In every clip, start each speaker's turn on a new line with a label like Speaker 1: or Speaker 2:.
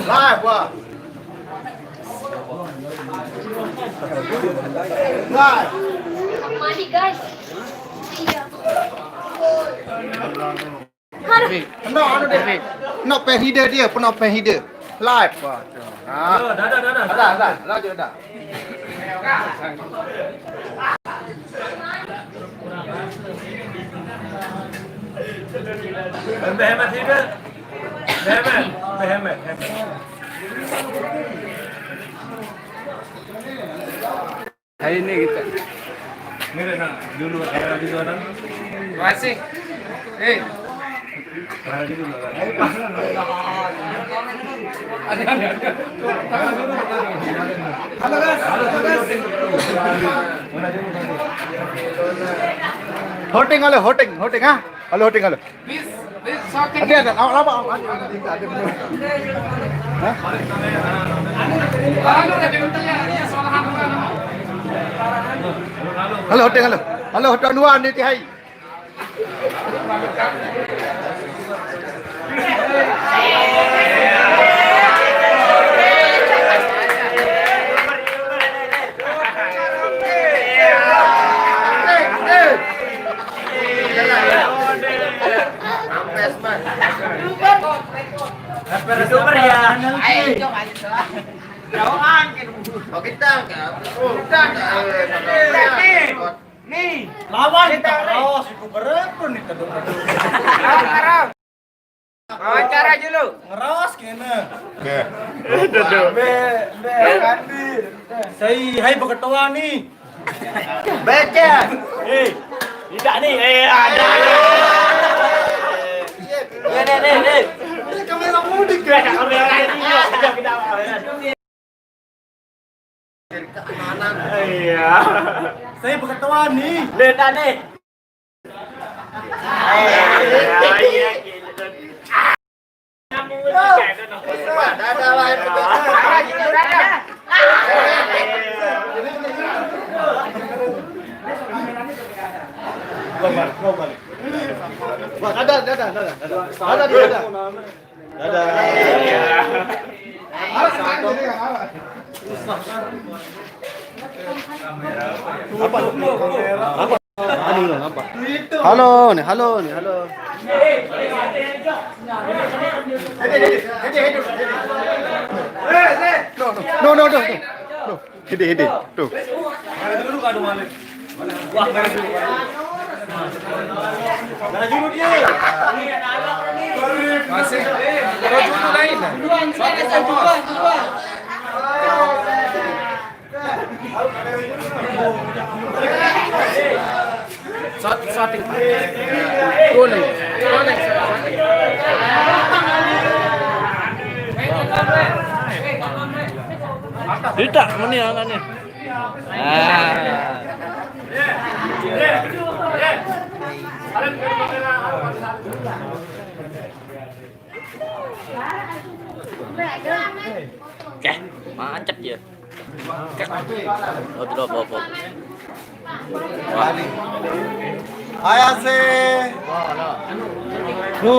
Speaker 1: Live wah. Live.
Speaker 2: Mandi guys. Iya.
Speaker 1: No, anu deh. No pen hider dia, penuh pen hider. Live wah. Dah. Lanjut dah.
Speaker 3: Hemat hider. Hemat.
Speaker 4: Hari ini kita.
Speaker 3: Ini nak dulu era di sana.
Speaker 4: Masih.
Speaker 3: Era di dulu.
Speaker 1: Halo guys. Hoting ah. Halo hoting. Ada. Apa? Hah? Halo hoting. Halo hoting dua ni tihai.
Speaker 3: Super ya.
Speaker 1: Nih, lawan kita terus itu berapa nih kedua.
Speaker 4: Wawancara dulu.
Speaker 1: Ngeros kena.
Speaker 3: Saya hai berketua nih.
Speaker 1: Baca.
Speaker 3: Tidak nih. Ada. Nih.
Speaker 1: Kamera mudik
Speaker 3: Ya, kamera ini. Iya.
Speaker 1: Saya berketua nih.
Speaker 3: Lihat nih. Iya.
Speaker 1: Halo nih. No. Hede. Tuh.
Speaker 3: Dulu kado malik. Wah, dari dulu. Dari dulu dia.
Speaker 4: Masih. Terus dulu lain. Shooting. Kuning.
Speaker 3: Tidak, mana anaknya? Oke, macet ya. Apa?
Speaker 1: Ayase.
Speaker 4: No.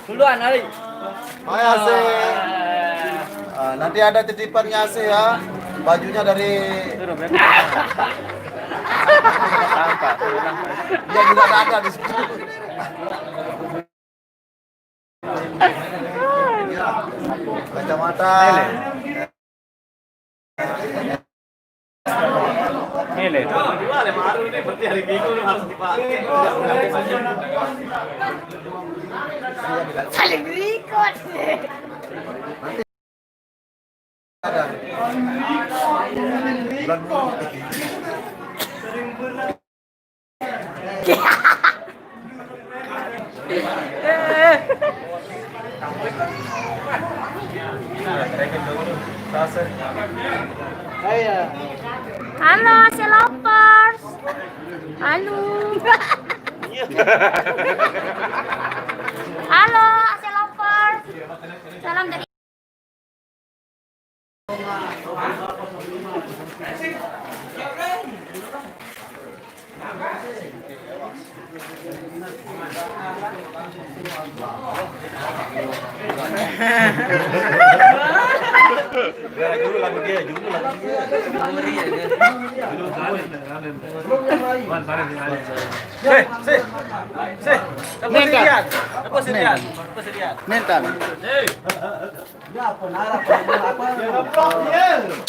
Speaker 4: Duluan hari.
Speaker 1: Ayase. Nanti ada titipannya Ase ya. Bajunya dari dia juga ada di situ. Kacamata.
Speaker 3: Mele. Berarti hari Minggu harus dipakai.
Speaker 2: Saling record.
Speaker 1: Ada.
Speaker 2: Halo, Selopers. Halo. Halo, Selopers. Salam dari
Speaker 3: Dulu lagu dia, dulu lagu dia. Dulu kalian. Wan, panen di kalian. Apa sih lihat? Apa sih lihat? Apa sih lihat?
Speaker 1: Mental.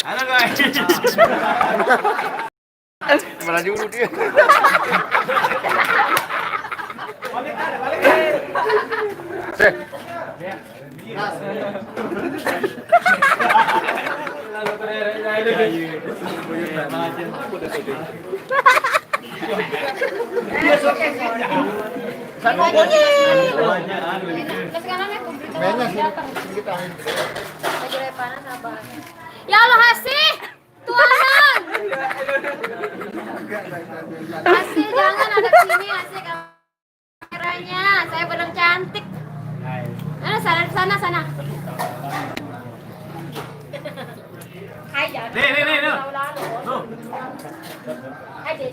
Speaker 3: Ano guys?
Speaker 1: Melaju dulu dia.
Speaker 2: Ya Allah Hasih, Tuhan. Hasih jangan ada di sini Hasih kameranya. Saya belum cantik. Sana sana. Hai ya.
Speaker 3: Nih. Tuh.
Speaker 2: Hai deh.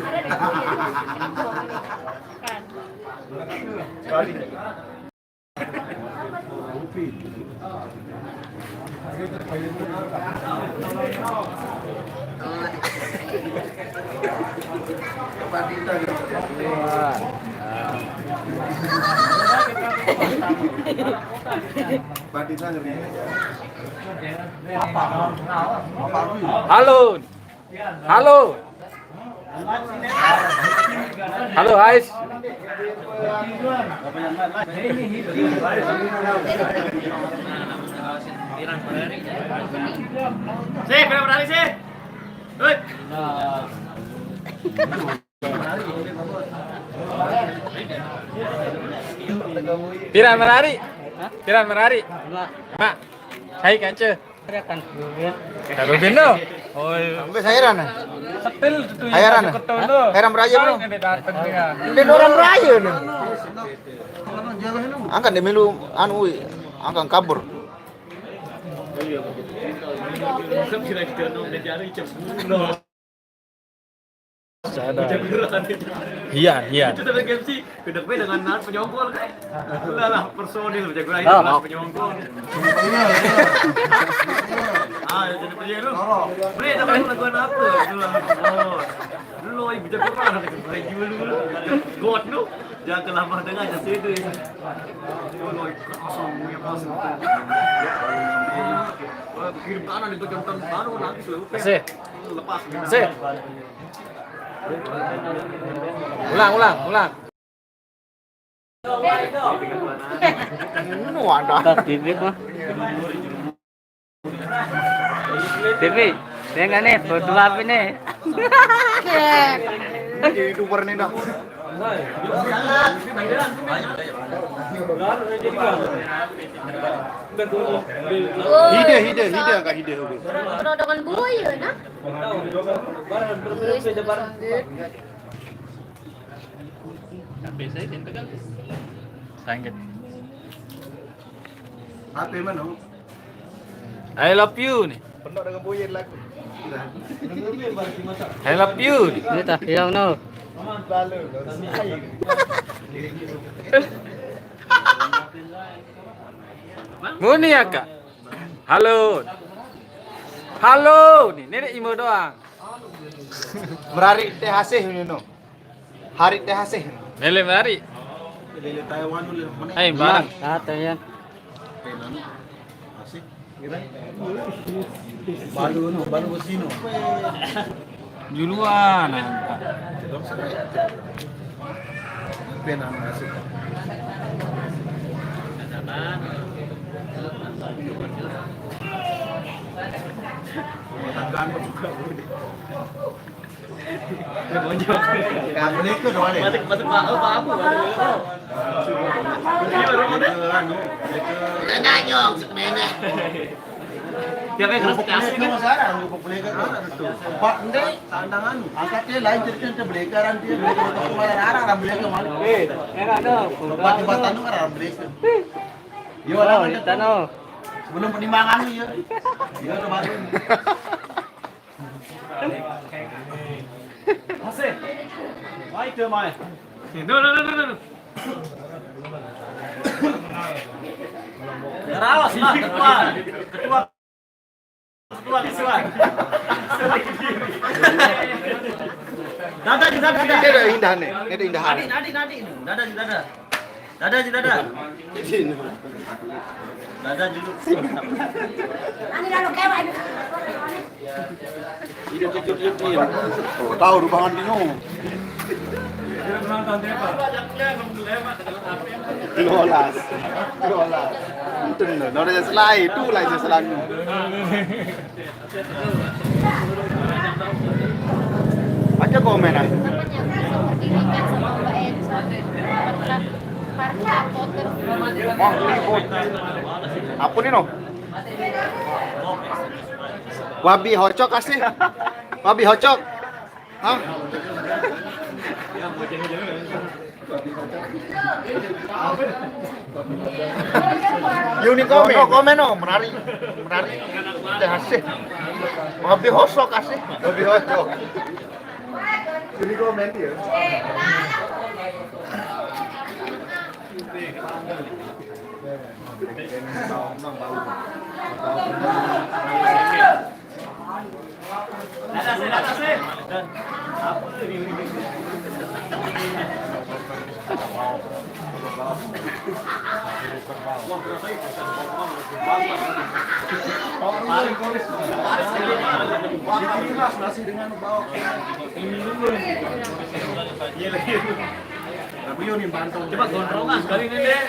Speaker 2: Ada di sini.
Speaker 4: Halo. Halo, guys.
Speaker 3: Sih, berapa hari sih? Good.
Speaker 4: Piran menari. Mak. Hai kace. Karubin no. Oh,
Speaker 1: Sampai hairan.
Speaker 4: setil
Speaker 1: Hairan. Hairan beraya bro. Dia orang beraya nih. Angkat dia melu anu angkat kabur.
Speaker 3: Kira-kira nong dari jam 10.
Speaker 4: Hian.
Speaker 3: Itu tadi game sih, kedeknya dengan penyongkol kayak. Lah personil jago itu lah penyongkol. Jadi pergi lu. Bre, dapat laguan apa? Lu ibu jago kan kayak dulu. God lu. Jangan kelama dengan aja sih itu. Lu kosong ya kosong. Kirim tangan itu jantan baru nanti lu. Lepas.
Speaker 4: Ulang.
Speaker 1: Nu ada.
Speaker 5: TV, dengan nih, foto apa nih?
Speaker 1: Jadi YouTuber nih dah. Hide agak hide oke.
Speaker 2: Dengan boy ya nah.
Speaker 5: Sangat.
Speaker 1: Apa mana?
Speaker 4: I love you nih.
Speaker 1: Penuh dengan boyen lagu.
Speaker 4: I love you nih.
Speaker 5: Ini tak, yang no.
Speaker 4: Nguni ya kak. Halo nih, nenek imo doang.
Speaker 1: Merari teh hasih ini no. Hari teh hasih.
Speaker 4: Mele mari.
Speaker 1: Lele Taiwan dulu mana?
Speaker 4: Hai barang.
Speaker 5: Satu yan.
Speaker 1: Hasih. Balu besino.
Speaker 4: Juluan.
Speaker 1: Penan hasih.
Speaker 3: Masuk apa? Tiap yang keras kasih kan.
Speaker 1: Angkatnya lain cerita belekaran dia kemarin arah beleka malu.
Speaker 5: Merah no.
Speaker 1: Jembatan itu arah beleka. Yo
Speaker 5: Oh, kita no.
Speaker 1: sebelum penimbangan lu ya. Iya baru.
Speaker 3: Mai chưa mày. No. Rawas lah, ketua kisuan. Dada.
Speaker 1: Ini ada indahan nih. Ini ada indahan.
Speaker 3: Nadi. Dada. Dada dulu.
Speaker 2: Ani lalu kewan.
Speaker 1: Tahu rubangan dino. Lolas. Itu no, ada selai, itu lah selai. Baca komen ah.
Speaker 2: Dirikan sama Mbak Elsa. Parka poter.
Speaker 1: Wah, ribut. Apa nih no? Wabi hocok kasih. Wabi hocok. Hah? Yuni komen. No, komen no, menari. Teh asih. Wabi hocok kasih. Wabi hocok. Yuni komen dia.
Speaker 3: Coba gondrongan sekali ini deh.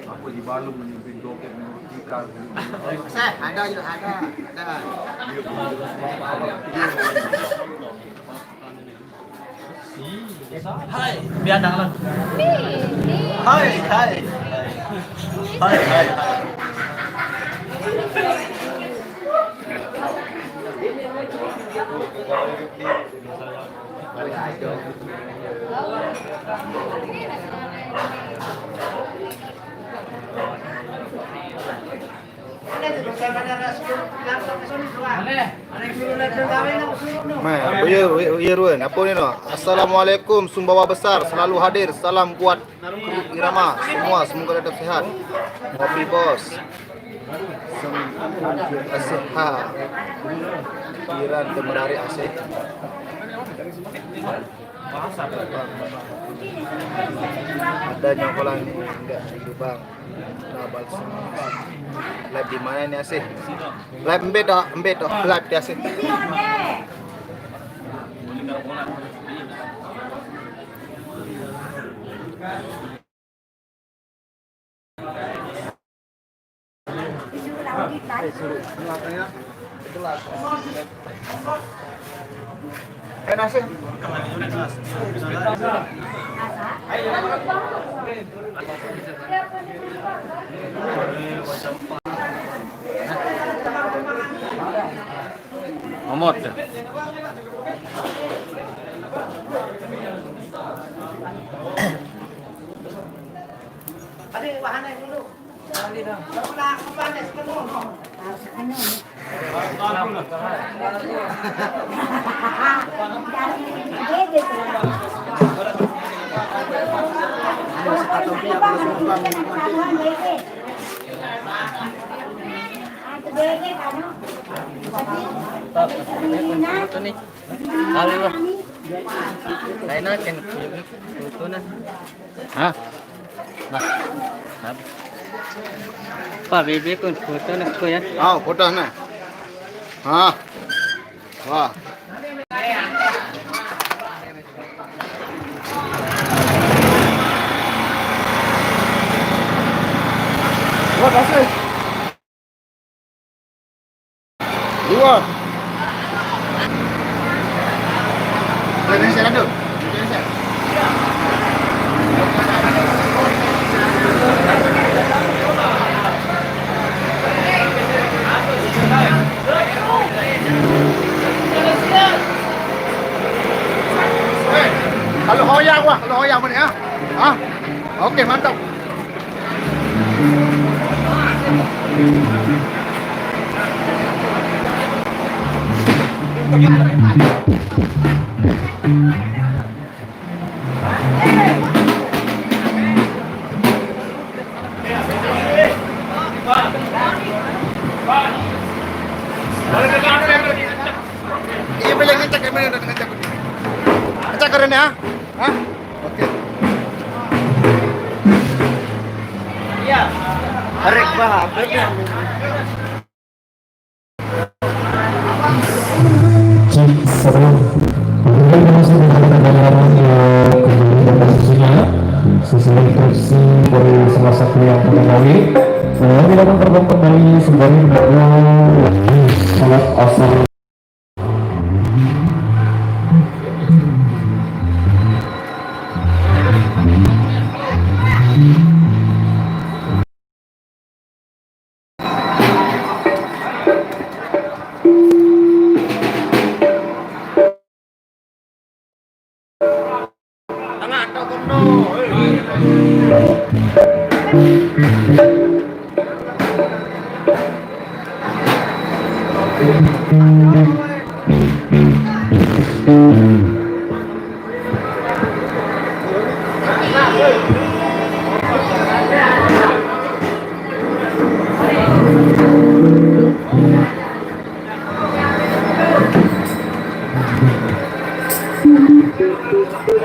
Speaker 1: Aku di Balung menimpin doket menurutikan. Ada.
Speaker 3: Hai, biar tangan.
Speaker 2: Hai.
Speaker 3: Hai.
Speaker 1: Apa ni no? Assalamualaikum, Sumbawa besar selalu hadir. Salam kuat irama semua, semoga tetap sehat. Ngopi bos. Asyha. Kiran temurari asik. Ada nyokolan enggak di Bang. Nabal semua. Live di mana ini asik? Live embed dah. Live dia asik. Asik.
Speaker 4: Momot.
Speaker 6: Ada wahana dulu. Kalau panas kan
Speaker 5: Ito ni. Kali ba? Lain na ken ito na.
Speaker 4: Ha?
Speaker 5: Pa bebe kun foto na ko yan.
Speaker 1: Foto na. Wah. Wah, kasih. Dua. Indonesia ada. Indonesia. Hey. Kalau hoyang wah, kalau hoyang mana ya? Ah, oke mantap. Iya boleh ngecek ya, mana ngecek. Ngecek keren ya? Hah? Oke. Iya. Arek bah,
Speaker 7: sesuai instruksi dari salah satu yang mengetahui dilakukan terbang kembali sembari menunggu salat asar.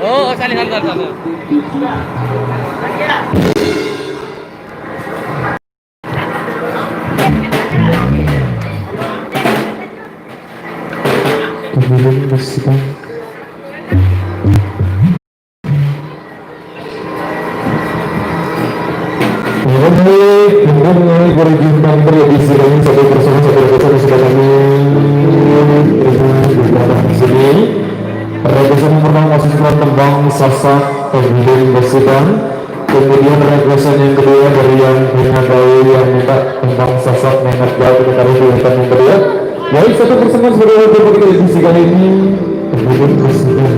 Speaker 5: Oh, saling hantar.
Speaker 7: Kemudian bersihkan kemudian berjumpa berisi dengan satu persatu sudah kami di sini. Request yang pertama mahasiswa tembang sasak kemudian bersihkan. Kemudian request yang kedua dari yang mengetahui yang minta tembang sasak mengat jauh kita taruh di yang kedua. Baik, satu persembahan sudah berbagi edisi kali ini. Kemudian bersihkan.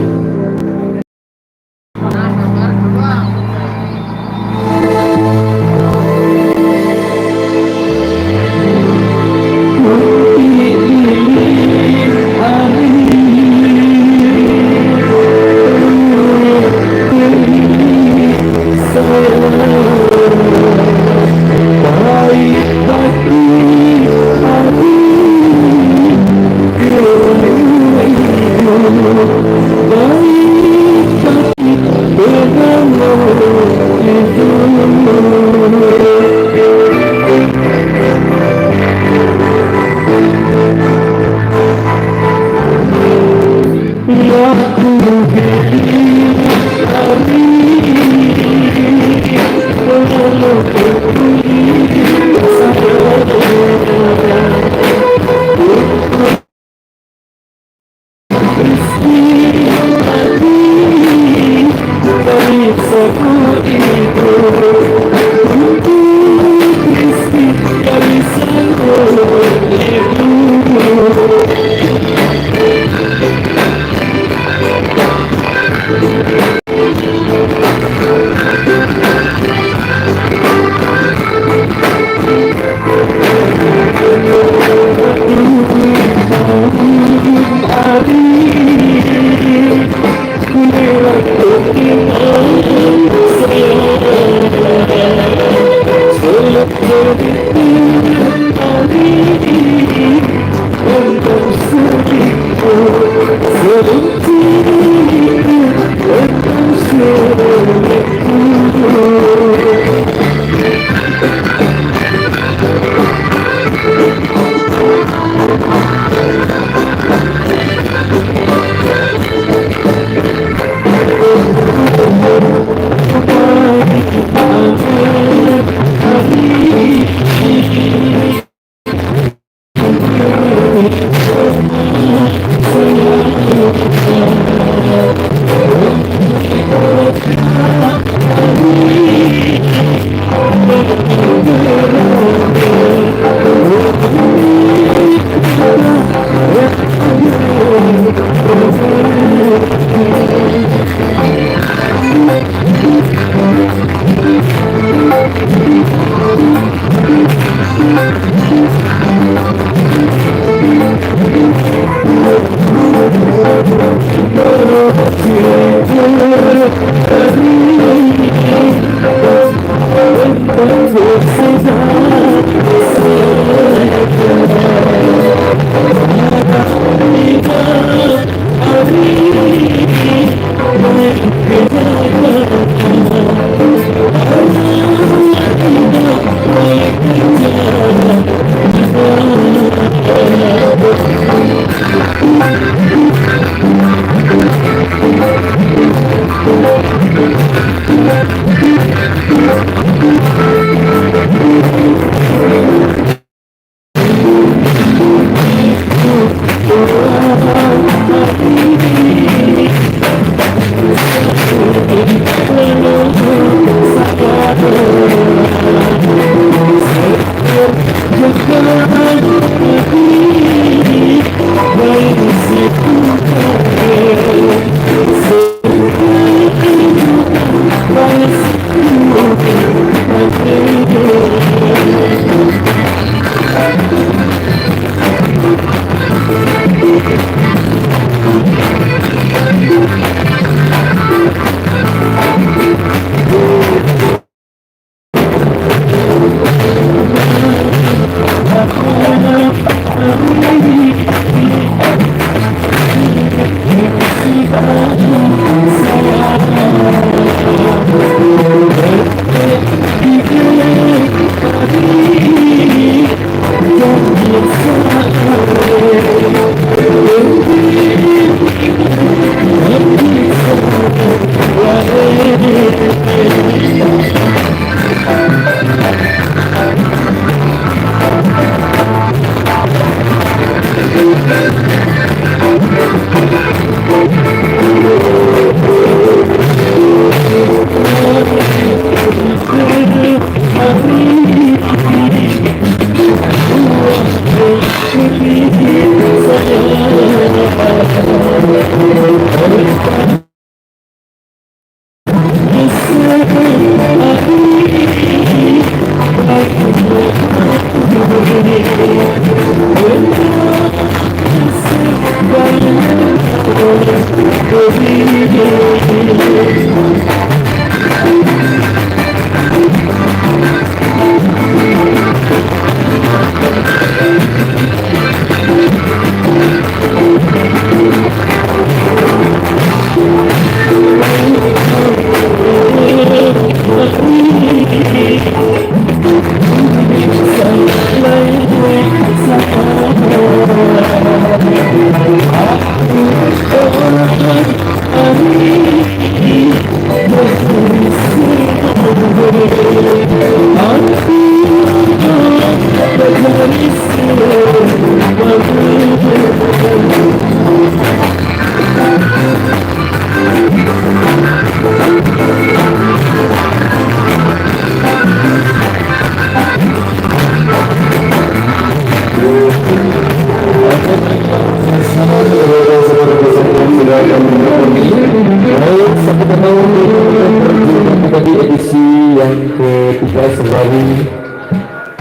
Speaker 7: Di edisi yang ketiga sembari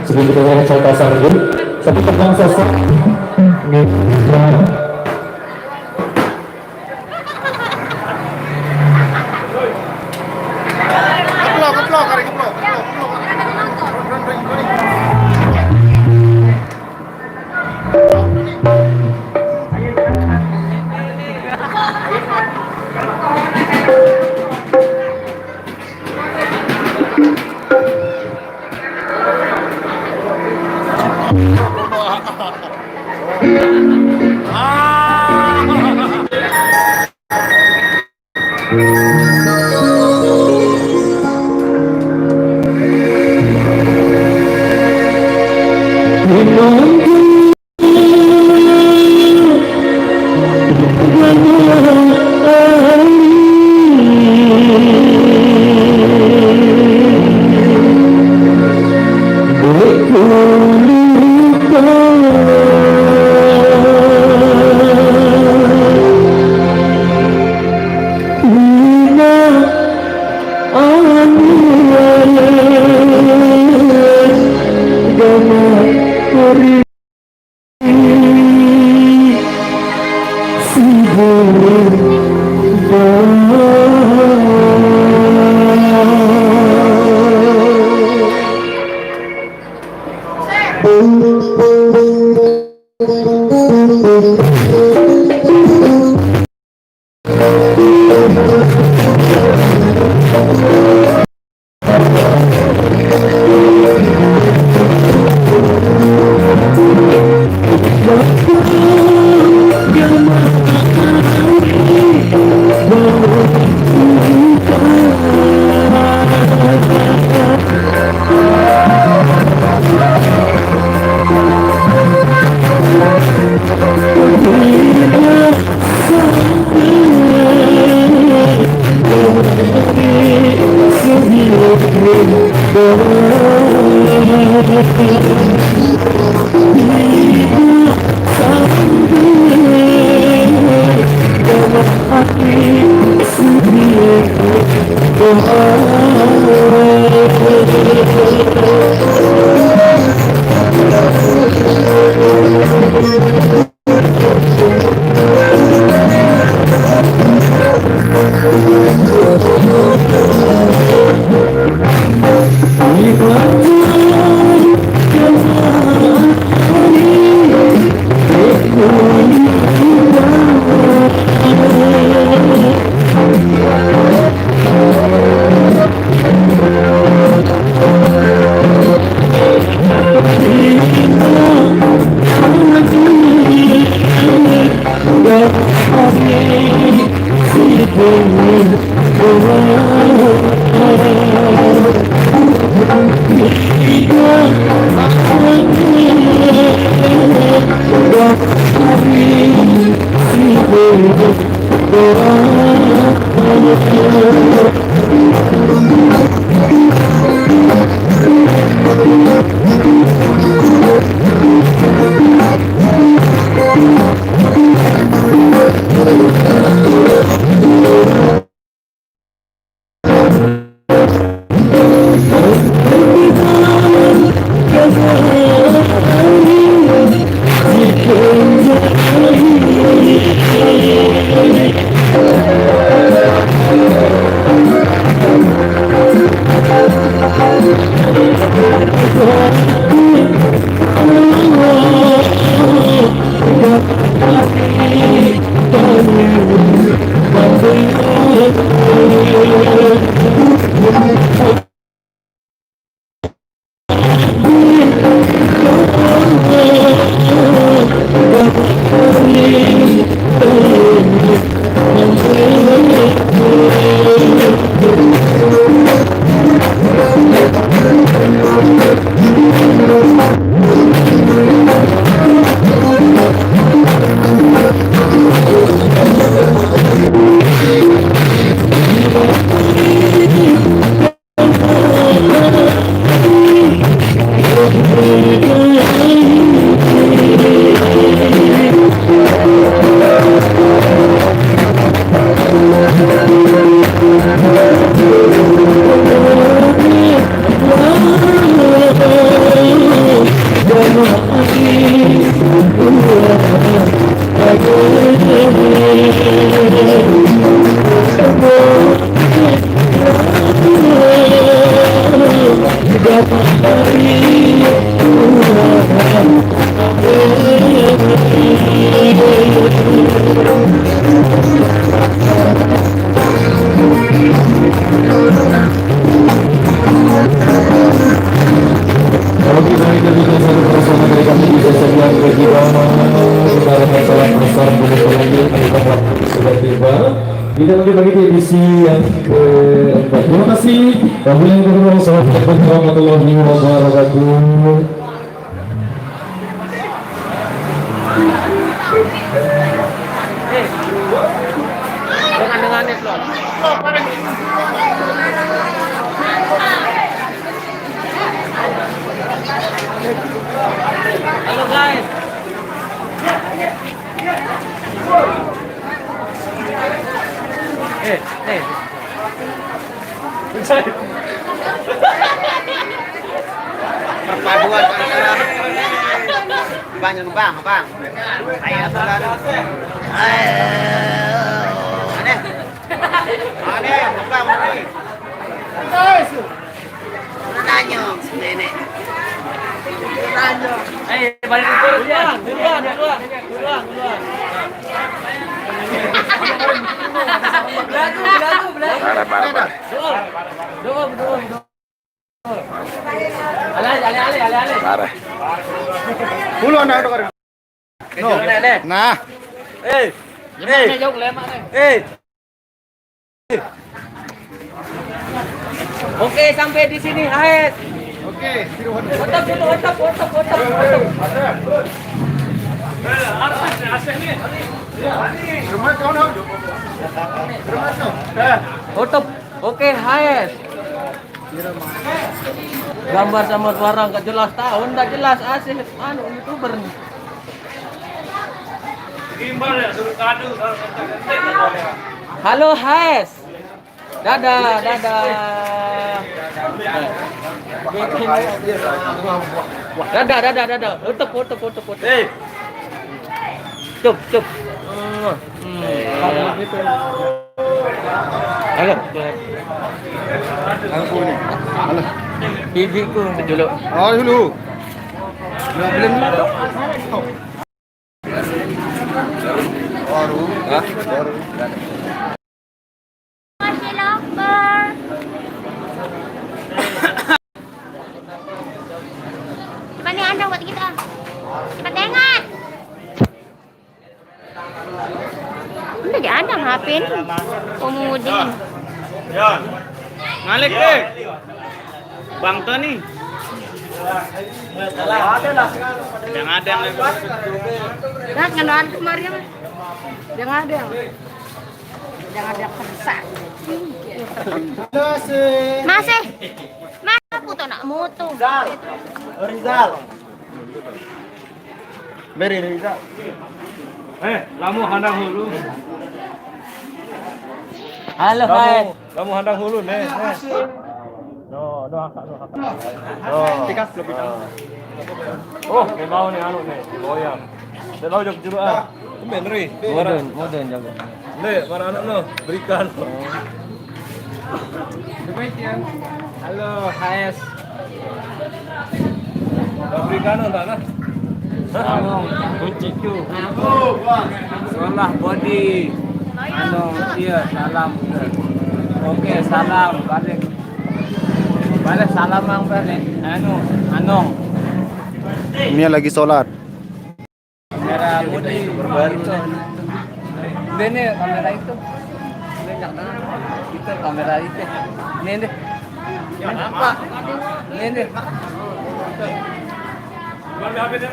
Speaker 7: sebelum kita mulai cerita sanggup satu tentang sosok
Speaker 1: Keplok, hari keplok.
Speaker 7: Lina Kita lanjut lagi di edisi yang keempat. Terima kasih. Wassalamualaikum warahmatullahi wabarakatuh.
Speaker 5: Dengan itu. Halo guys.
Speaker 1: Perpaduan antara banyak bang, ayo bulan, aneh,
Speaker 5: balik duluan.
Speaker 4: Parah.
Speaker 5: Ale.
Speaker 4: Parah.
Speaker 1: Dulu anak itu kan. No. Nah.
Speaker 5: Jauh lemak nih. Oke, sampai di sini, Haid.
Speaker 1: Oke,
Speaker 5: Otap dulu, otap.
Speaker 1: Remat kau no. Remat no.
Speaker 5: Otap. Oke, Haid. Gambar sama suara nggak jelas, tahun nggak jelas, asih YouTuber nih. Halo, Haid. Dadah. Dadah. Otap. Cup. Halo.
Speaker 1: Aku ni. Halo.
Speaker 5: Bibiku dulu.
Speaker 1: Oh dulu. Nah, belum tu. Baru. Baru.
Speaker 2: Masih lapar. Cepat ni anda buat kita. Cepat tengok. Udah ada HP ni. Pemudi.
Speaker 4: Malik deh. Bang Tony. Yang ada yang lebih.
Speaker 6: Nah, ngendoan kemarin mah. Jangan ada kerasa.
Speaker 2: Masih. Mana puto nak mutu.
Speaker 1: Rizal. Beri Rizal.
Speaker 3: Lamu handang hulu.
Speaker 5: Halo, Haid.
Speaker 3: Lamu handang hulu nih. No, angkat. Tikas lebih kan. Oh, kayak mau nih anu nih, goyang. Dia lau jauh juruan. Tumben ri.
Speaker 5: Modern jago.
Speaker 3: Nih, mana anak no? Berikan.
Speaker 5: Halo, Haid.
Speaker 3: Berikan enggak nah?
Speaker 5: Kunci tu. Solah body. Iya, salam. Oke, salam balik. Salam ang balik. Anong.
Speaker 1: Ini lagi solat.
Speaker 5: Kamera body baru. Ini kamera itu. Itu kamera itu. Ini. Apa? Ini. Jangan tepat.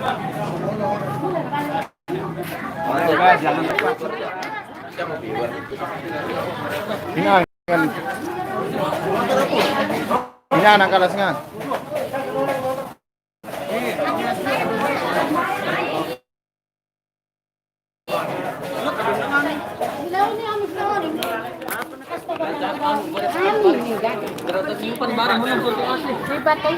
Speaker 1: Ini anak kelasnya.
Speaker 5: Simpan barang mana foto asli.
Speaker 6: Hebat eh.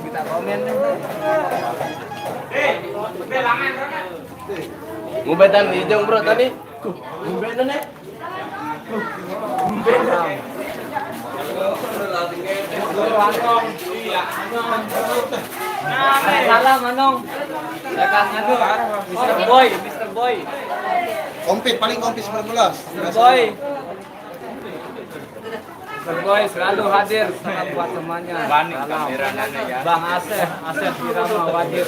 Speaker 5: Kita komen. Ngubetan hijau bro tadi. Ngubetan ya. Salam Anong. Lekang anu Mr. Boy.
Speaker 1: Kompit paling kompit 19.
Speaker 5: Mr. Boy selalu hadir, salam buat semuanya.
Speaker 4: Bani kamera ya.
Speaker 5: Bang Asep Irama wajib.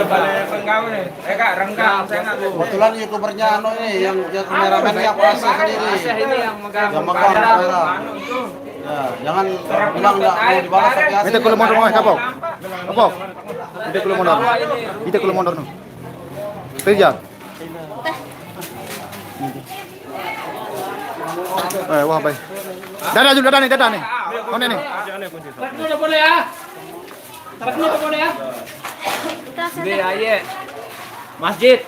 Speaker 3: Balik renggang nih. Kak, renggang saya enggak tahu.
Speaker 1: Kebetulan youtubernya anu ini yang kameramennya aku Asih sendiri.
Speaker 5: Asep ini yang megang
Speaker 1: Yang megang kamera. Ya, jangan bilang enggak mau dibalas tapi Asih. Minta kulo mondor mah kapok. Kapok. Minta kulo mondor. Minta kulo mondor no. Kerja. Wah baik. Dadah nih. Mana nih?
Speaker 5: Taraknya udah boleh ya. Aye. Masjid.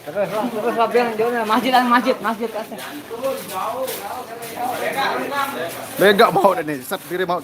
Speaker 5: Terus bilang jauhnya masjid Asep.
Speaker 1: Begak mau nih. Set diri mau